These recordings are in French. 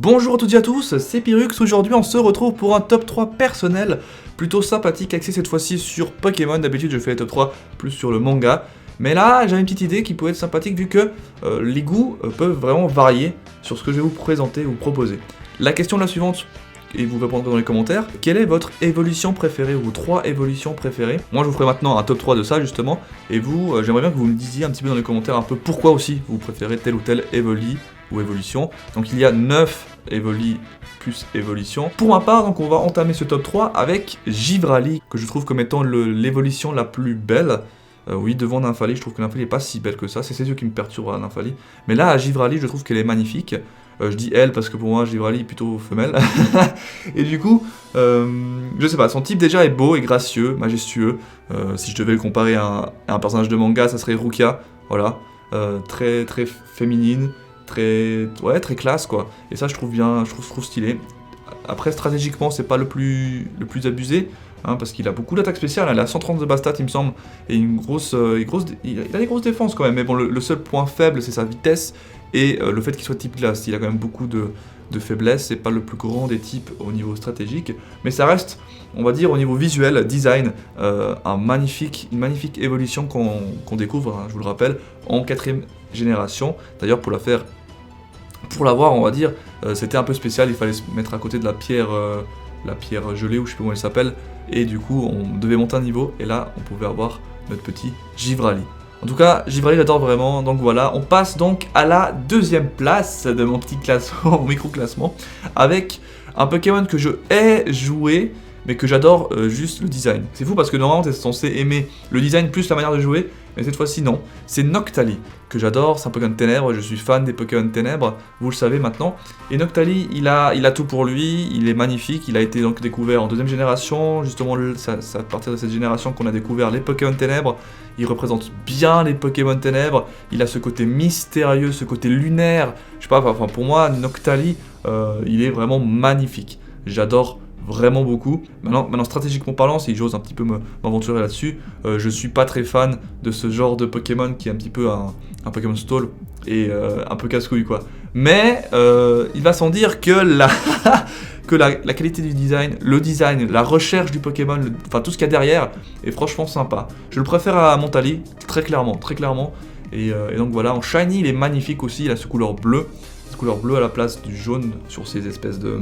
Bonjour à toutes et à tous, c'est Pyrrhux. Aujourd'hui on se retrouve pour un top 3 personnel, plutôt sympathique, axé cette fois-ci sur Pokémon. D'habitude je fais les top 3 plus sur le manga, mais là j'avais une petite idée qui pouvait être sympathique vu que les goûts peuvent vraiment varier sur ce que je vais vous présenter, vous proposer. La question est la suivante, et vous répondrez dans les commentaires. Quelle est votre évolution préférée, ou vos 3 évolutions préférées? Moi je vous ferai maintenant un top 3 de ça justement, et vous, j'aimerais bien que vous me disiez un petit peu dans les commentaires un peu pourquoi aussi vous préférez telle ou telle évoli ou évolution. Donc il y a 9 évoli plus évolution. Pour ma part, donc on va entamer ce top 3 avec Givrali, que je trouve comme étant l'évolution la plus belle. Oui, devant Nymphali, je trouve que Nymphali est pas si belle que ça, c'est ses yeux qui me perturbent à Nymphali. Mais là, à Givrali, je trouve qu'elle est magnifique. Je dis elle parce que pour moi, Givrali est plutôt femelle. Et du coup, je sais pas, son type déjà est beau et gracieux, majestueux. Si je devais le comparer à un personnage de manga, ça serait Rukia, voilà. Très féminine, très classe quoi. Et ça, je trouve bien, je trouve stylé. Après, stratégiquement, c'est pas le plus abusé. Hein, parce qu'il a beaucoup d'attaques spéciales, il a 130 de base stat il me semble, et il a des grosses défenses quand même, mais bon, le seul point faible c'est sa vitesse, et le fait qu'il soit type glace, il a quand même beaucoup de faiblesses, c'est pas le plus grand des types au niveau stratégique, mais ça reste, on va dire au niveau visuel, design, une magnifique évolution qu'on découvre, hein, je vous le rappelle, en 4ème génération, d'ailleurs pour l'avoir on va dire, c'était un peu spécial, il fallait se mettre à côté de la pierre gelée, ou je sais plus comment elle s'appelle, et du coup on devait monter un niveau, et là on pouvait avoir notre petit Givrali. En tout cas, Givrali j'adore vraiment, donc voilà, on passe donc à la 2ème place de mon petit classement, mon micro-classement, avec un Pokémon que je hais jouer, mais que j'adore juste le design. C'est fou parce que normalement t'es censé aimer le design plus la manière de jouer, mais cette fois-ci non. C'est Noctali, que j'adore, c'est un Pokémon de ténèbres, je suis fan des Pokémon de ténèbres, vous le savez maintenant. Et Noctali, il a tout pour lui, il est magnifique, il a été donc découvert en 2ème génération, justement c'est à partir de cette génération qu'on a découvert les Pokémon de ténèbres. Il représente bien les Pokémon de ténèbres, il a ce côté mystérieux, ce côté lunaire, je sais pas, enfin pour moi Noctali, il est vraiment magnifique. J'adore vraiment beaucoup. Maintenant stratégiquement parlant, si j'ose un petit peu m'aventurer là-dessus, je suis pas très fan de ce genre de Pokémon qui est un petit peu un Pokémon stall et un peu casse-couille quoi. Mais il va sans dire que la qualité du design, le design, la recherche du Pokémon, enfin tout ce qu'il y a derrière est franchement sympa. Je le préfère à Montali, très clairement. Et donc voilà, en shiny il est magnifique aussi, il a ce couleur bleue à la place du jaune sur ces espèces de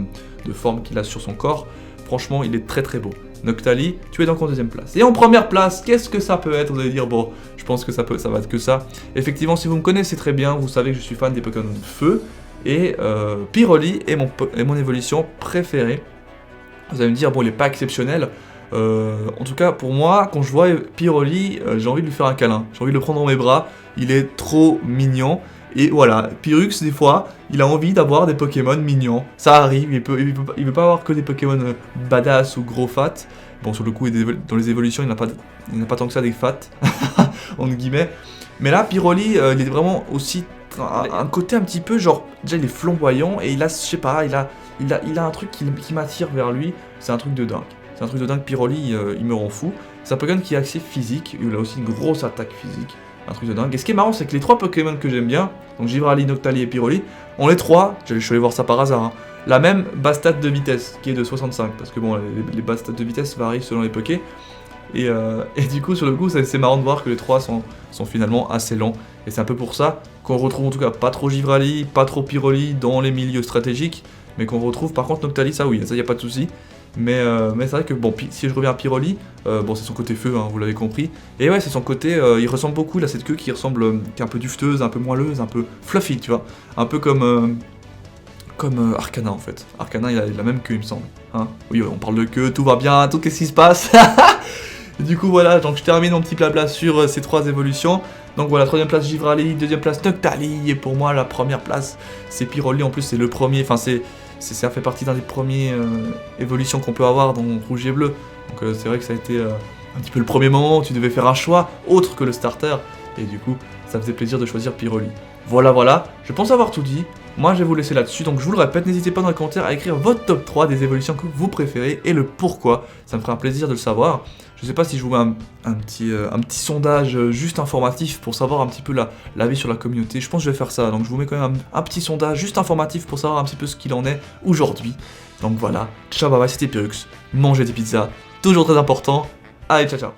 formes qu'il a sur son corps. Franchement, il est très beau. Noctali, tu es donc en 2ème place. Et en 1ère place, qu'est-ce que ça peut être? Vous allez dire, bon, je pense que ça va être que ça. Effectivement, si vous me connaissez très bien, vous savez que je suis fan des Pokémon de feu. Et Pyroli est mon évolution préférée. Vous allez me dire, bon, il est pas exceptionnel. En tout cas, pour moi, quand je vois Pyroli, j'ai envie de lui faire un câlin. J'ai envie de le prendre dans mes bras. Il est trop mignon. Et voilà, Pyrrhux, des fois, il a envie d'avoir des Pokémon mignons. Ça arrive, il veut pas avoir que des Pokémon badass ou gros fat. Bon, sur le coup, dans les évolutions, il n'a pas tant que ça des fat, entre guillemets. Mais là, Pyroli, il est vraiment aussi un côté un petit peu, genre, déjà il est flamboyant, et il a, je sais pas, il a un truc qui m'attire vers lui. C'est un truc de dingue. Pyroli, il me rend fou. C'est un Pokémon qui est axé physique, il a aussi une grosse attaque physique. Un truc de dingue. Et ce qui est marrant, c'est que les 3 Pokémon que j'aime bien, donc Givrali, Noctali et Pyroli, ont les 3, je suis allé voir ça par hasard, hein, la même base stat de vitesse, qui est de 65, parce que bon, les bases stats de vitesse varient selon les Poké. Et du coup, sur le coup, c'est marrant de voir que les 3 sont finalement assez lents. Et c'est un peu pour ça qu'on retrouve en tout cas pas trop Givrali, pas trop Pyroli dans les milieux stratégiques, mais qu'on retrouve par contre Noctali, ça oui, ça y a pas de souci. Mais c'est vrai que bon, si je reviens à Pyroli, bon c'est son côté feu, hein, vous l'avez compris. Et ouais, c'est son côté, il ressemble beaucoup, il a cette queue qui ressemble, qui est un peu dufteuse, un peu moelleuse, un peu fluffy, tu vois. Un peu comme Arcana en fait. Arcana il a la même queue il me semble. Hein, oui, on parle de queue, tout va bien, tout qu'est-ce qui se passe. Du coup voilà, donc je termine mon petit blabla sur ces 3 évolutions. Donc voilà, 3ème place Givrali, 2ème place Noctali, et pour moi la 1ère place c'est Pyroli, en plus c'est le premier, enfin ça fait partie d'un des premiers évolutions qu'on peut avoir dans Rouge et Bleu. Donc c'est vrai que ça a été un petit peu le premier moment où tu devais faire un choix autre que le starter. Et du coup, ça faisait plaisir de choisir Pyroli. Voilà, je pense avoir tout dit. Moi je vais vous laisser là-dessus, donc je vous le répète, n'hésitez pas dans les commentaires à écrire votre top 3 des évolutions que vous préférez et le pourquoi, ça me fera un plaisir de le savoir. Je sais pas si je vous mets un petit sondage juste informatif pour savoir un petit peu l'avis sur la communauté, je pense que je vais faire ça, donc je vous mets quand même un petit sondage juste informatif pour savoir un petit peu ce qu'il en est aujourd'hui. Donc voilà, ciao bye bye, c'était Pyrrhux, mangez des pizzas, toujours très important, allez ciao ciao.